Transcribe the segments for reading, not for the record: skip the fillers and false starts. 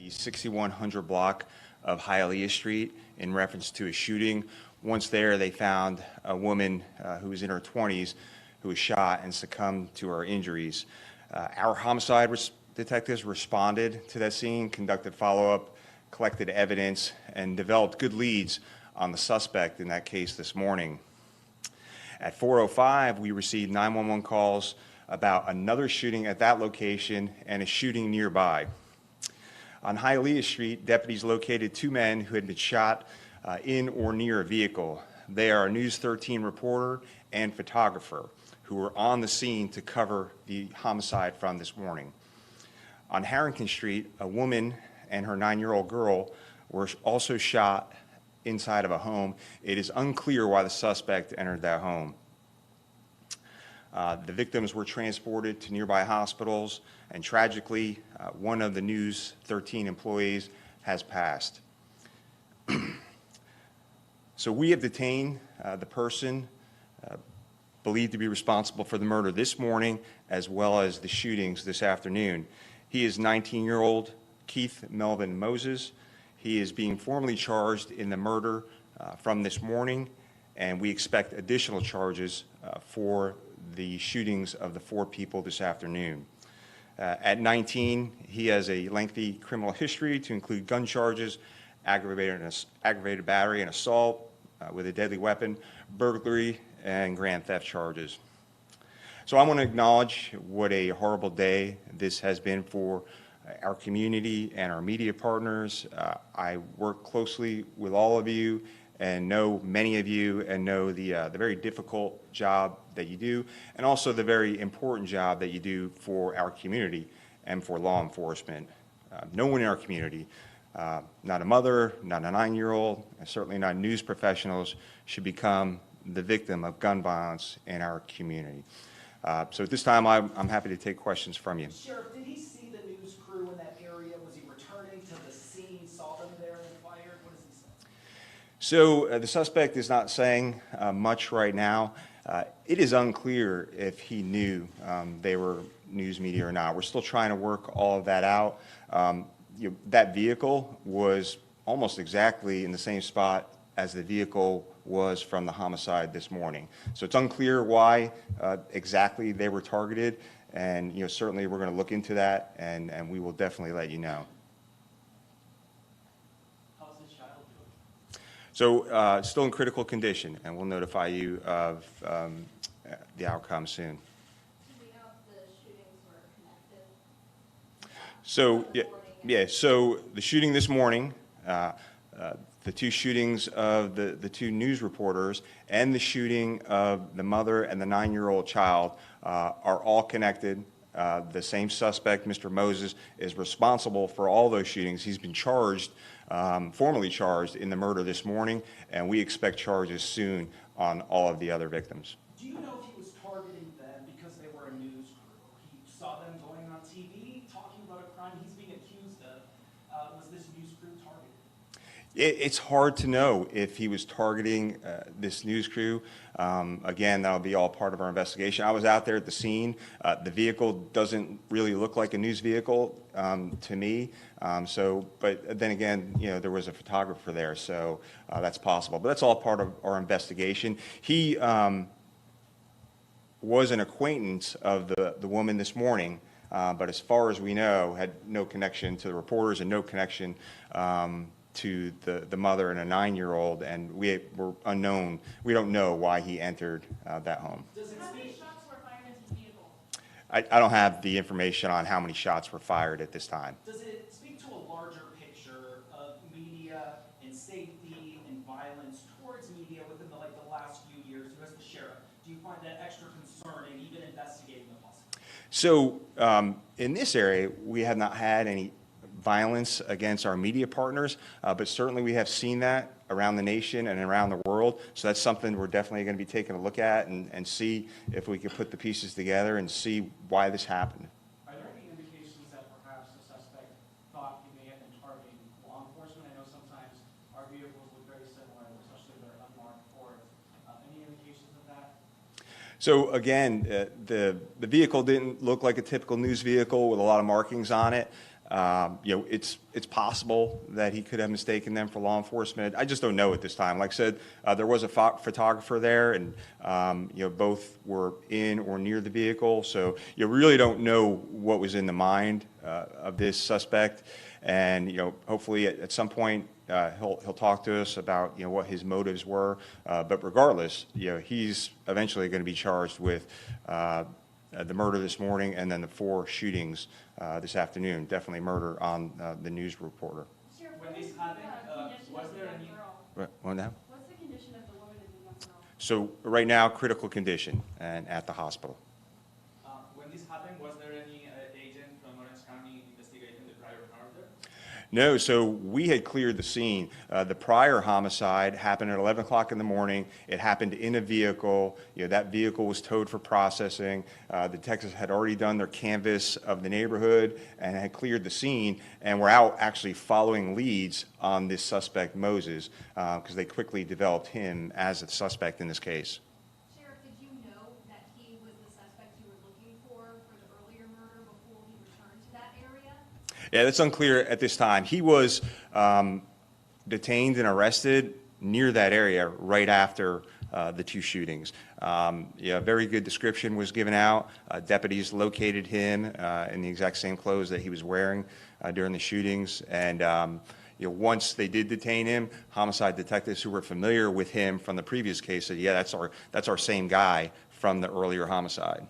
the 6100 block of Hialeah Street in reference to a shooting. Once there, they found a woman who was in her 20s who was shot and succumbed to her injuries. Our homicide detectives responded to that scene, conducted follow-up, collected evidence, and developed good leads on the suspect in that case this morning. At 4:05, we received 911 calls about another shooting at that location and a shooting nearby. On Hialeah Street, deputies located two men who had been shot in or near a vehicle. They are a News 13 reporter and photographer who were on the scene to cover the homicide from this morning. On Harrington Street, a woman and her 9-year-old girl were also shot inside of a home. It is unclear why the suspect entered that home. The victims were transported to nearby hospitals, and tragically, one of the News 13 employees has passed. So we have detained the person believed to be responsible for the murder this morning, as well as the shootings this afternoon. He is 19-year-old Keith Melvin Moses. He is being formally charged in the murder from this morning, and we expect additional charges for the shootings of the 4 people this afternoon. At 19, he has a lengthy criminal history to include gun charges, aggravated battery and assault with a deadly weapon, burglary, and grand theft charges. So I want to acknowledge what a horrible day this has been for our community and our media partners. I work closely with all of you and know many of you and know the very difficult job that you do, and also the very important job that you do for our community and for law enforcement. No one in our community, not a mother, not a 9-year-old, and certainly not news professionals, should become the victim of gun violence in our community. So at this time, I'm happy to take questions from you. Sheriff, did he see the news crew in that area? Was he returning to the scene, saw them there and fired? What does he say? So the suspect is not saying much right now. It is unclear if he knew they were news media or not. We're still trying to work all of that out. That vehicle was almost exactly in the same spot as the vehicle was from the homicide this morning. So it's unclear why exactly they were targeted, and certainly we're going to look into that, and we will definitely let you know. How's the child doing? So still in critical condition, and we'll notify you of the outcome soon. Do we know if the shootings were connected? So yeah. So the shooting this morning, the 2 shootings of the 2 news reporters, and the shooting of the mother and the 9-year-old child are all connected. The same suspect, Mr. Moses, is responsible for all those shootings. He's been charged, formally charged in the murder this morning, and we expect charges soon on all of the other victims. Do you know if he was targeting them because they were a news crew? He saw them going on TV, talking about a crime he's being accused of. Was this news crew targeted? It's hard to know if he was targeting this news crew. Again, that'll be all part of our investigation. I was out there at the scene. The vehicle doesn't really look like a news vehicle to me. But then again, there was a photographer there, so that's possible. But that's all part of our investigation. He was an acquaintance of the woman this morning, but as far as we know, had no connection to the reporters and no connection to the mother and a 9-year-old, and we were unknown. We don't know why he entered that home. How many shots were fired into the vehicle? I don't have the information on how many shots were fired at this time. Does it speak to a larger picture of media and safety and violence towards media within the last few years? You as the sheriff, do you find that extra concerning, even investigating the possibility? So in this area, we have not had any violence against our media partners, but certainly we have seen that around the nation and around the world. So that's something we're definitely going to be taking a look at and see if we can put the pieces together and see why this happened. Are there any indications that perhaps the suspect thought he may have been targeting law enforcement? I know sometimes our vehicles look very similar, especially their unmarked Fords. Any indications of that? So again, the vehicle didn't look like a typical news vehicle with a lot of markings on it. It's possible that he could have mistaken them for law enforcement. I just don't know at this time. Like I said, there was a photographer there, and both were in or near the vehicle, so you really don't know what was in the mind of this suspect. And hopefully at some point he'll talk to us about what his motives were. But regardless, he's eventually going to be charged with the murder this morning and then the 4 shootings this afternoon. Definitely murder on the news reporter. Sheriff, When what this is happened, the condition was of the there young any- girl? What now? What's the condition of the woman and the young girl? So right now, critical condition and at the hospital. When this happened, was there any agent from Orange County investigating the prior murder? No, so we had cleared the scene. The prior homicide happened at 11 o'clock in the morning. It happened in a vehicle. That vehicle was towed for processing. The detectives had already done their canvass of the neighborhood and had cleared the scene, and were out actually following leads on this suspect, Moses, because they quickly developed him as a suspect in this case. Sheriff, did you know that he was the suspect you were looking for the earlier murder before he returned to that area? Yeah, that's unclear at this time. He was detained and arrested near that area right after the 2 shootings. Very good description was given out. Deputies located him in the exact same clothes that he was wearing during the shootings. And once they did detain him, homicide detectives who were familiar with him from the previous case said, yeah, that's our same guy from the earlier homicide.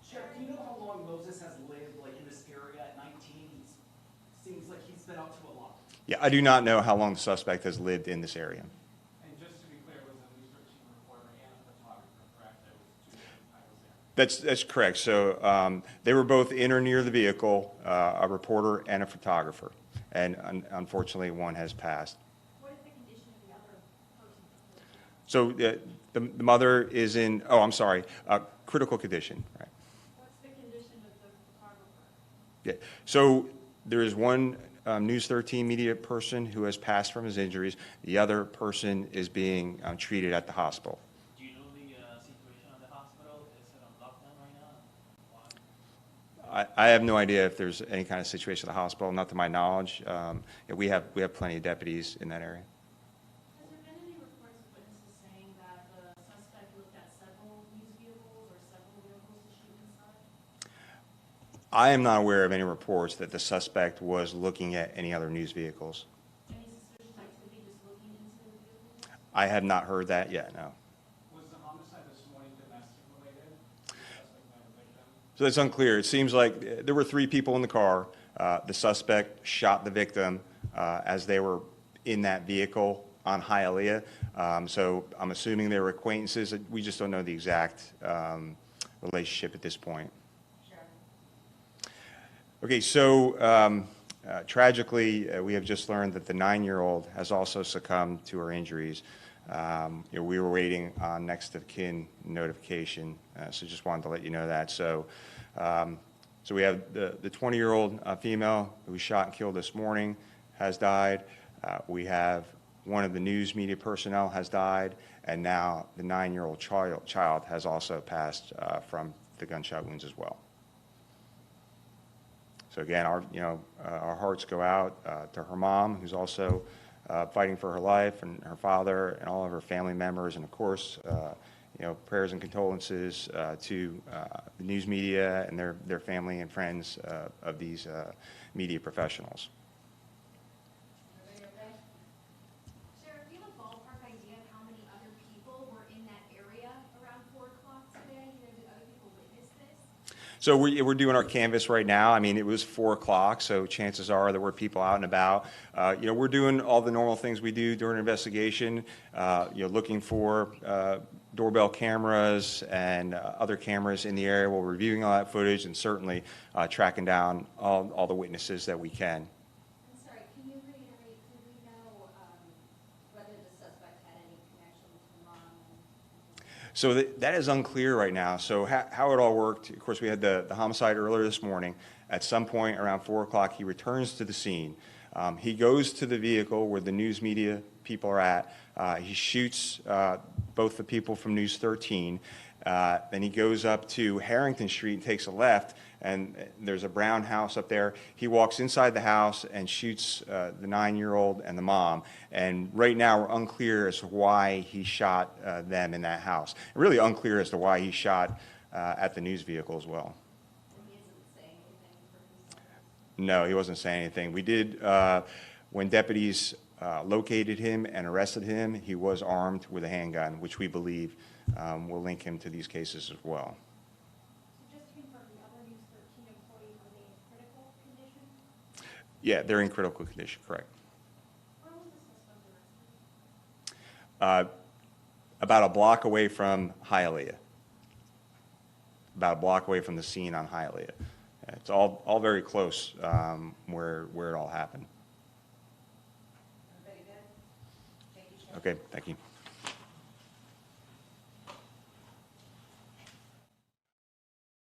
Sheriff, do you know how long Moses has lived in this area at 19? Seems like he's been up to a lot. Yeah, I do not know how long the suspect has lived in this area. And just to be clear, it was a News 13 reporter and a photographer, correct? There was 2 different titles there. That's correct. So they were both in or near the vehicle, a reporter and a photographer. And unfortunately, one has passed. What is the condition of the other person? So the mother is in, critical condition. Right. What's the condition of the photographer? Yeah. So there is one News 13 media person who has passed from his injuries. The other person is being treated at the hospital. Do you know the situation at the hospital? Is it on lockdown right now? Why? I have no idea if there's any kind of situation at the hospital, not to my knowledge. We have plenty of deputies in that area. Has there been any reports of witnesses saying that the suspect looked at several news vehicles or several vehicles to shoot inside? I am not aware of any reports that the suspect was looking at any other news vehicles. Any suspicious activity just looking into the vehicles? I have not heard that yet, no. Was the homicide this morning domestic related? The suspect and the victim? So it's unclear. It seems like there were 3 people in the car. The suspect shot the victim as they were in that vehicle on Hialeah. So I'm assuming they were acquaintances. We just don't know the exact relationship at this point. Okay, so tragically, we have just learned that the 9-year-old has also succumbed to her injuries. We were waiting on next of kin notification, so just wanted to let you know that. So we have the 20-year-old female who was shot and killed this morning has died. We have one of the news media personnel has died, and now the 9-year-old child has also passed from the gunshot wounds as well. So again, our hearts go out to her mom, who's also fighting for her life, and her father, and all of her family members, and of course, prayers and condolences to the news media and their family and friends of these media professionals. Sheriff, do you have a ballpark idea of how many other people were in that area around 4 o'clock today? Did other people witness this? So we're doing our canvas right now. I mean, it was 4 o'clock, so chances are there were people out and about. We're doing all the normal things we do during an investigation, looking for doorbell cameras and other cameras in the area. We're reviewing all that footage and certainly tracking down all the witnesses that we can. I'm sorry, can you reiterate, do we know whether the suspect had any connection with her mom? So that is unclear right now. So how it all worked, of course, we had the homicide earlier this morning. At some point around 4 o'clock, he returns to the scene. He goes to the vehicle where the news media people are at. He shoots both the people from News 13, Then he goes up to Harrington Street and takes a left, and there's a brown house up there. He walks inside the house and shoots the 9-year-old and the mom. And right now, we're unclear as to why he shot them in that house. Really unclear as to why he shot at the news vehicle as well. And he isn't saying anything for himself? No, he wasn't saying anything. We did, when deputies located him and arrested him, he was armed with a handgun, which we believe will link him to these cases as well. So just to confirm, the other News 13 employees, are they in critical condition? Yeah, they're in critical condition, correct. Where was the suspect arrested? About a block away from Hialeah. About a block away from the scene on Hialeah. It's all very close where it all happened. Everybody good? Thank you, Sheriff. Okay, thank you.